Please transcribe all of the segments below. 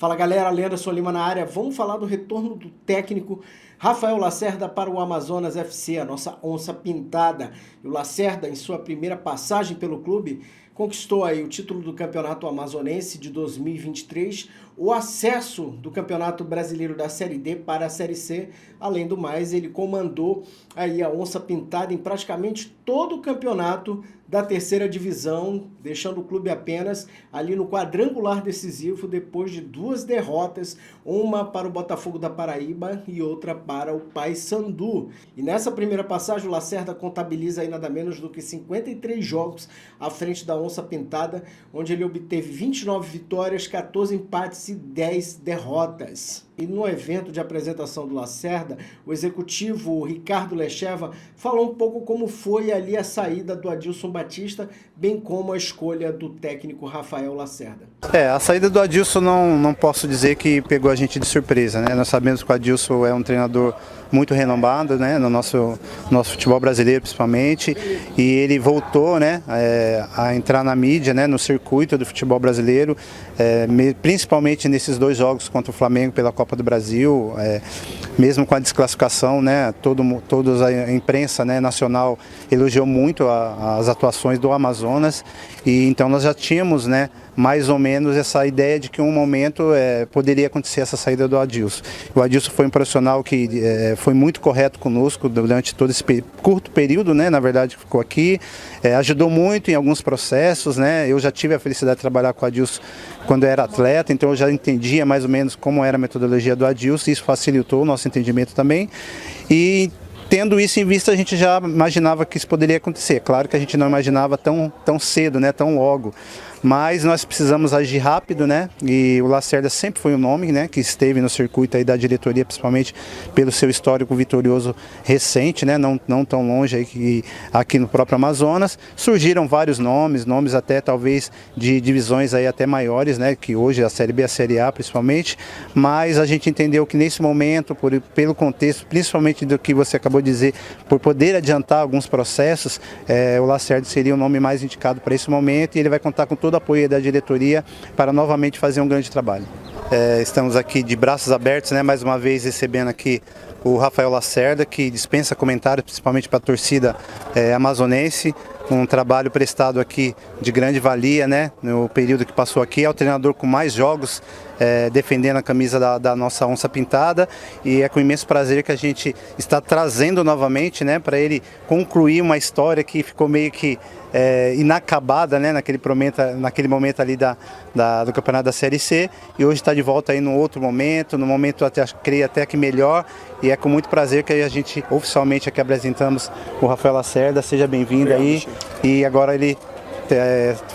Fala galera, Leandro Lima na área. Vamos falar do retorno do técnico Rafael Lacerda para o Amazonas FC, a nossa onça pintada. E o Lacerda, em sua primeira passagem pelo clube, conquistou aí o título do Campeonato Amazonense de 2023, o acesso do Campeonato Brasileiro da Série D para a Série C. Além do mais, ele comandou aí a onça pintada em praticamente todo o campeonato da terceira divisão, deixando o clube apenas ali no quadrangular decisivo depois de duas derrotas, uma para o Botafogo da Paraíba e outra para o Paysandu. E nessa primeira passagem o Lacerda contabiliza aí nada menos do que 53 jogos à frente da onça pintada, onde ele obteve 29 vitórias, 14 empates e 10 derrotas. E no evento de apresentação do Lacerda, o executivo Ricardo Lecheva falou um pouco como foi ali a saída do Adilson Batista, bem como a escolha do técnico Rafael Lacerda. A saída do Adilson não posso dizer que pegou a gente de surpresa, né? Nós sabemos que o Adilson é um treinador muito renomado, né, no nosso futebol brasileiro principalmente, e ele voltou, né, a entrar na mídia, né, no circuito do futebol brasileiro, principalmente nesses dois jogos contra o Flamengo pela Copa do Brasil, mesmo com a desclassificação, né, toda a imprensa, né, nacional elogiou muito as atuações do Amazonas, e então nós já tínhamos, né, mais ou menos essa ideia de que em um momento poderia acontecer essa saída do Adilson. O Adilson foi um profissional que foi muito correto conosco durante todo esse curto período, né, na verdade, que ficou aqui, ajudou muito em alguns processos, né, eu já tive a felicidade de trabalhar com o Adilson quando eu era atleta, então eu já entendia mais ou menos como era a metodologia do Adilson, e isso facilitou o nosso entendimento também, e tendo isso em vista, a gente já imaginava que isso poderia acontecer. Claro que a gente não imaginava tão cedo, né, tão logo. Mas nós precisamos agir rápido, né? E o Lacerda sempre foi um nome, né, que esteve no circuito aí da diretoria, principalmente pelo seu histórico vitorioso recente, né? Não tão longe aí aqui no próprio Amazonas. Surgiram vários nomes até talvez de divisões aí até maiores, né? Que hoje a Série B, a Série A principalmente. Mas a gente entendeu que nesse momento, pelo contexto, principalmente do que você acabou de dizer, por poder adiantar alguns processos, o Lacerda seria o nome mais indicado para esse momento, e ele vai contar com todo o apoio da diretoria para novamente fazer um grande trabalho. Estamos aqui de braços abertos, né, mais uma vez recebendo aqui o Rafael Lacerda, que dispensa comentários, principalmente para a torcida amazonense, um trabalho prestado aqui de grande valia, né, no período que passou aqui. É o treinador com mais jogos defendendo a camisa da nossa onça pintada, e é com imenso prazer que a gente está trazendo novamente, né, para ele concluir uma história que ficou meio que inacabada, né, naquele momento ali do campeonato da Série C, e hoje está de volta aí num outro momento, num momento creio até que melhor, e é com muito prazer que a gente oficialmente aqui apresentamos o Rafael Lacerda. Seja bem-vindo aí, e agora ele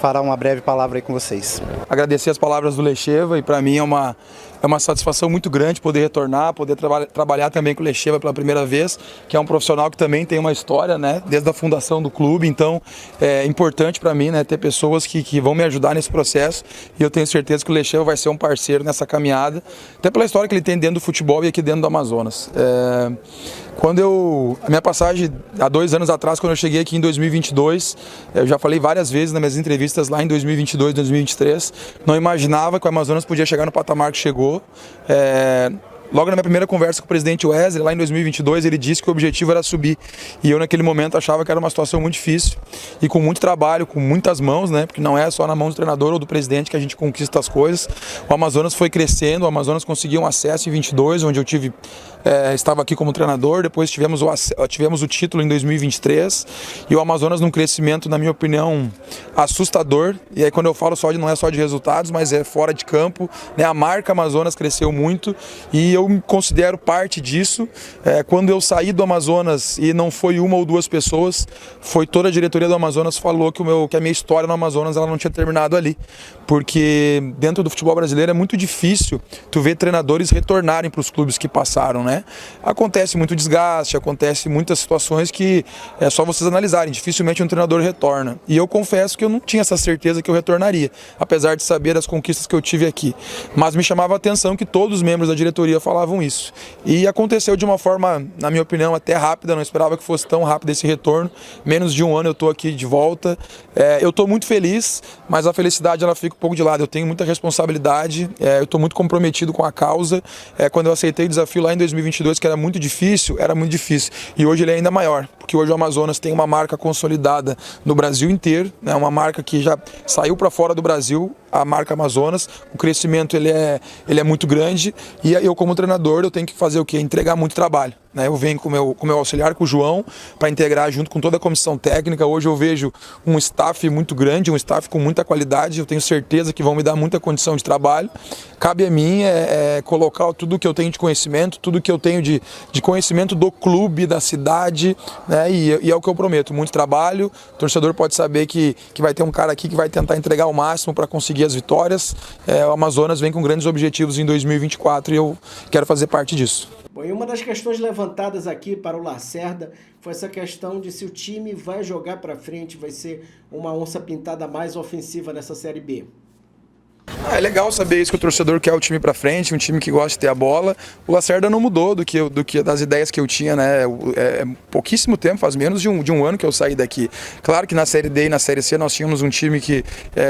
fará uma breve palavra aí com vocês. Agradecer as palavras do Lecheva, e para mim é uma satisfação muito grande poder retornar, poder trabalhar também com o Lecheva pela primeira vez, que é um profissional que também tem uma história, né, desde a fundação do clube. Então é importante para mim, né, ter pessoas que vão me ajudar nesse processo, e eu tenho certeza que o Lecheva vai ser um parceiro nessa caminhada, até pela história que ele tem dentro do futebol e aqui dentro do Amazonas. A minha passagem há 2 anos atrás, quando eu cheguei aqui em 2022, eu já falei várias vezes nas minhas entrevistas lá em 2022, 2023, não imaginava que o Amazonas podia chegar no patamar que chegou. Logo na minha primeira conversa com o presidente Wesley, lá em 2022, ele disse que o objetivo era subir. E eu naquele momento achava que era uma situação muito difícil, e com muito trabalho, com muitas mãos, né? Porque não é só na mão do treinador ou do presidente que a gente conquista as coisas. O Amazonas foi crescendo, o Amazonas conseguiu um acesso em 22, onde eu estava aqui como treinador. Depois tivemos o título em 2023, e o Amazonas num crescimento, na minha opinião, assustador. E aí quando eu falo não é só de resultados, mas é fora de campo, né? A marca Amazonas cresceu muito, e eu me considero parte disso. Quando eu saí do Amazonas, e não foi uma ou duas pessoas, foi toda a diretoria do Amazonas falou que a minha história no Amazonas ela não tinha terminado ali, porque dentro do futebol brasileiro é muito difícil tu ver treinadores retornarem para os clubes que passaram, né? Acontece muito desgaste, acontece muitas situações que é só vocês analisarem, dificilmente um treinador retorna, e eu confesso que eu não tinha essa certeza que eu retornaria, apesar de saber das conquistas que eu tive aqui, mas me chamava a atenção que todos os membros da diretoria falavam isso. E aconteceu de uma forma, na minha opinião, até rápida, não esperava que fosse tão rápido esse retorno. Menos de um ano eu estou aqui de volta. Eu estou muito feliz, mas a felicidade ela fica um pouco de lado. Eu tenho muita responsabilidade, eu estou muito comprometido com a causa. Quando eu aceitei o desafio lá em 2022, que era muito difícil. E hoje ele é ainda maior, porque hoje o Amazonas tem uma marca consolidada no Brasil inteiro, né? Uma marca que já saiu para fora do Brasil, a marca Amazonas. O crescimento ele é muito grande e eu, como treinador, eu tenho que fazer o quê? Entregar muito trabalho, né? Eu venho com o meu auxiliar, com o João, para integrar junto com toda a comissão técnica. Hoje eu vejo um staff muito grande, um staff com muita qualidade. Eu tenho certeza que vão me dar muita condição de trabalho. Cabe a mim colocar tudo que eu tenho de conhecimento, tudo que eu tenho de conhecimento do clube, da cidade, né? E é o que eu prometo, muito trabalho. O torcedor pode saber que vai ter um cara aqui que vai tentar entregar o máximo para conseguir as vitórias. O Amazonas vem com grandes objetivos em 2024 e eu quero fazer parte disso. Bom, e uma das questões levantadas aqui para o Lacerda foi essa questão de se o time vai jogar para frente, vai ser uma onça pintada mais ofensiva nessa Série B. É legal saber isso, que o torcedor quer o time pra frente, um time que gosta de ter a bola. O Lacerda não mudou das ideias que eu tinha, né? Pouquíssimo tempo, faz menos de um ano que eu saí daqui. Claro que na Série D e na Série C nós tínhamos um time que,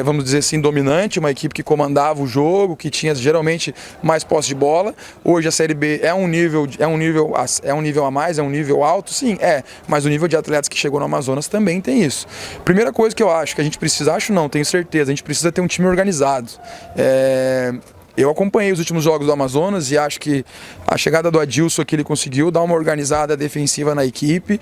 vamos dizer assim, dominante, uma equipe que comandava o jogo, que tinha geralmente mais posse de bola. Hoje a Série B é um nível a mais, é um nível alto, sim, mas o nível de atletas que chegou no Amazonas também tem isso. Primeira coisa que eu acho que a gente precisa, tenho certeza, a gente precisa ter um time organizado. Eu acompanhei os últimos jogos do Amazonas e acho que a chegada do Adilson aqui, ele conseguiu dar uma organizada defensiva na equipe.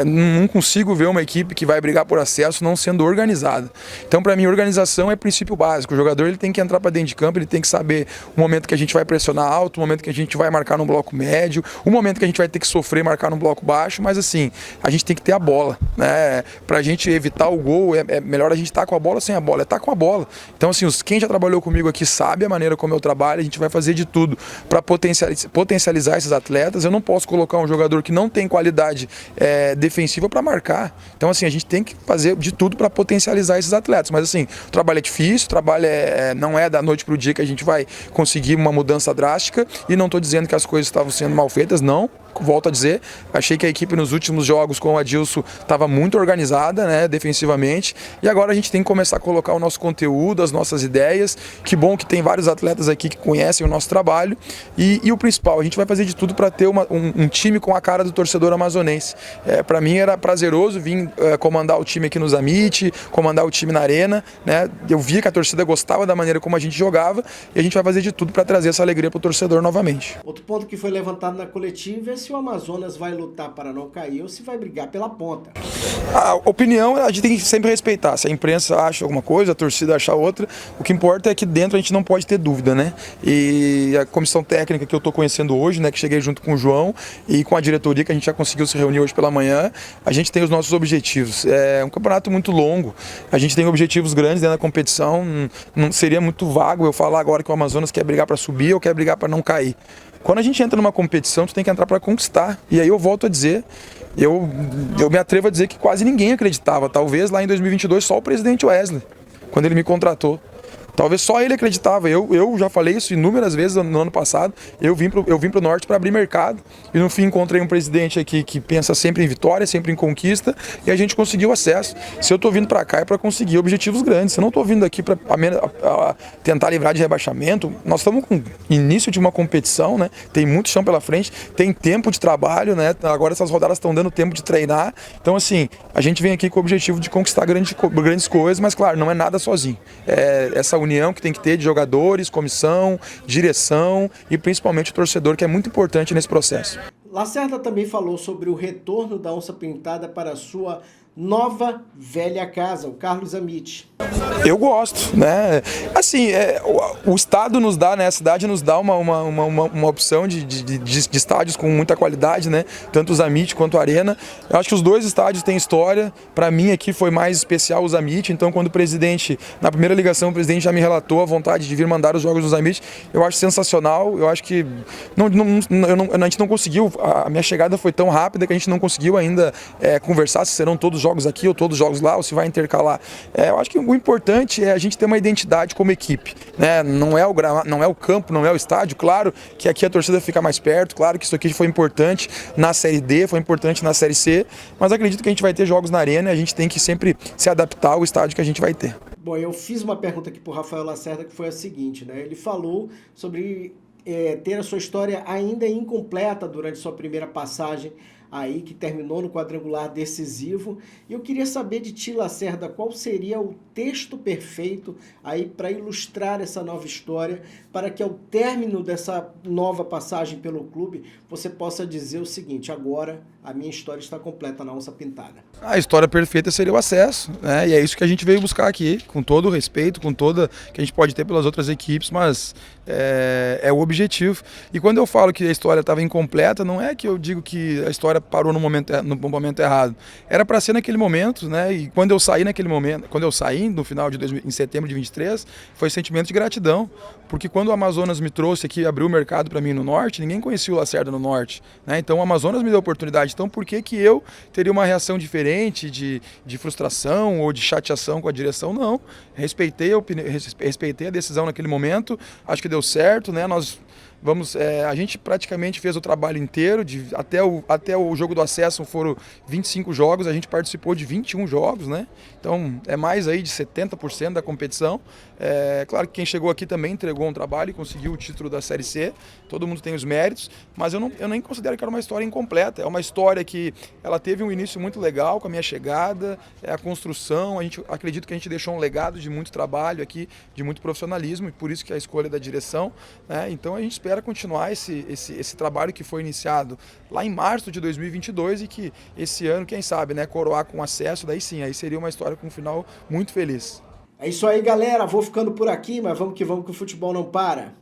Não consigo ver uma equipe que vai brigar por acesso não sendo organizada. Então, para mim, organização é princípio básico. O jogador ele tem que entrar para dentro de campo, ele tem que saber o momento que a gente vai pressionar alto, o momento que a gente vai marcar no bloco médio, o momento que a gente vai ter que sofrer marcar no bloco baixo, mas assim, a gente tem que ter a bola, né? Para a gente evitar o gol, é melhor a gente estar com a bola sem a bola, estar com a bola. Então, assim, quem já trabalhou comigo aqui sabe a maneira como eu trabalho, a gente vai fazer de tudo para potencializar esses atletas. Eu não posso colocar um jogador que não tem qualidade defensiva para marcar. Então, assim, a gente tem que fazer de tudo para potencializar esses atletas. Mas, assim, o trabalho é difícil, o trabalho não é da noite para o dia que a gente vai conseguir uma mudança drástica, e não estou dizendo que as coisas estavam sendo mal feitas, não. Volto a dizer, achei que a equipe nos últimos jogos com o Adilson estava muito organizada, né, defensivamente, e agora a gente tem que começar a colocar o nosso conteúdo, as nossas ideias. Que bom que tem vários atletas aqui que conhecem o nosso trabalho, e o principal, a gente vai fazer de tudo para ter um time com a cara do torcedor amazonense. Para mim era prazeroso vir comandar o time aqui no Zamit, comandar o time na Arena, né? Eu via que a torcida gostava da maneira como a gente jogava, e a gente vai fazer de tudo para trazer essa alegria para o torcedor novamente. Outro ponto que foi levantado na coletiva é se o Amazonas vai lutar para não cair ou se vai brigar pela ponta. A opinião a gente tem que sempre respeitar. Se a imprensa acha alguma coisa, a torcida acha outra, o que importa é que dentro a gente não pode ter dúvida, né? E a comissão técnica que eu estou conhecendo hoje, né, que cheguei junto com o João e com a diretoria, que a gente já conseguiu se reunir hoje pela manhã, a gente tem os nossos objetivos. É um campeonato muito longo, a gente tem objetivos grandes dentro da competição. Não seria muito vago eu falar agora que o Amazonas quer brigar para subir ou quer brigar para não cair. Quando a gente entra numa competição, tu tem que entrar para conquistar. E aí eu volto a dizer, eu me atrevo a dizer que quase ninguém acreditava. Talvez lá em 2022 só o presidente Wesley, quando ele me contratou. Talvez só ele acreditava. Eu já falei isso inúmeras vezes no ano passado. Eu vim pro Norte para abrir mercado. E no fim encontrei um presidente aqui que pensa sempre em vitória, sempre em conquista. E a gente conseguiu acesso. Se eu tô vindo para cá é para conseguir objetivos grandes. Se eu não tô vindo aqui para tentar livrar de rebaixamento, nós estamos com início de uma competição, né? Tem muito chão pela frente, tem tempo de trabalho, né? Agora essas rodadas estão dando tempo de treinar. Então, assim, a gente vem aqui com o objetivo de conquistar grandes coisas, mas claro, não é nada sozinho. Essa união que tem que ter de jogadores, comissão, direção e principalmente o torcedor, que é muito importante nesse processo. Lacerda também falou sobre o retorno da onça pintada para a sua nova velha casa, o Carlos Zamit. Eu gosto, né? Assim, o estado nos dá, né? A cidade nos dá uma opção de estádios com muita qualidade, né? Tanto o Zamit quanto a Arena. Eu acho que os dois estádios têm história. Para mim aqui foi mais especial o Zamit. Então, quando o presidente, na primeira ligação, o presidente já me relatou a vontade de vir mandar os jogos do Zamit, eu acho sensacional. Eu acho que a gente não conseguiu. A minha chegada foi tão rápida que a gente não conseguiu ainda conversar se serão todos jogos aqui ou todos jogos lá, ou se vai intercalar. Eu acho que o importante é a gente ter uma identidade como equipe, né? não é o campo, não é o estádio. Claro que aqui a torcida fica mais perto, claro que isso aqui foi importante na Série D, foi importante na Série C, mas acredito que a gente vai ter jogos na arena e a gente tem que sempre se adaptar ao estádio que a gente vai ter. Bom, eu fiz uma pergunta aqui para o Rafael Lacerda que foi a seguinte, né? Ele falou sobre ter a sua história ainda incompleta durante sua primeira passagem aí, que terminou no quadrangular decisivo. E eu queria saber de ti, Lacerda, qual seria o texto perfeito aí para ilustrar essa nova história, para que ao término dessa nova passagem pelo clube, você possa dizer o seguinte: agora a minha história está completa na Onça Pintada. A história perfeita seria o acesso, né? E é isso que a gente veio buscar aqui, com todo o respeito, com toda que a gente pode ter pelas outras equipes, mas é o objetivo. E quando eu falo que a história estava incompleta, não é que eu digo que a história parou no momento errado. Era para ser naquele momento, né? E quando eu saí naquele momento, quando eu saí no final em setembro de 23, foi sentimento de gratidão, porque quando o Amazonas me trouxe aqui, abriu o mercado para mim no Norte, ninguém conhecia o Lacerda no Norte, né? Então o Amazonas me deu a oportunidade. Então por que eu teria uma reação diferente de frustração ou de chateação com a direção? Não. Respeitei a decisão naquele momento, acho que deu certo, né? A gente praticamente fez o trabalho inteiro, até o jogo do acesso foram 25 jogos, a gente participou de 21 jogos, né? Então é mais aí de 70% da competição. Claro que quem chegou aqui também entregou um trabalho e conseguiu o título da Série C, todo mundo tem os méritos, mas eu nem considero que era uma história incompleta, é uma história que ela teve um início muito legal com a minha chegada, a construção, acredito que a gente deixou um legado de muito trabalho aqui, de muito profissionalismo, e por isso que é a escolha da direção, né? Então a gente espera continuar esse trabalho que foi iniciado lá em março de 2022 e que esse ano, quem sabe, né, coroar com acesso, daí sim, aí seria uma história com um final muito feliz. É isso aí, galera, vou ficando por aqui, mas vamos que o futebol não para.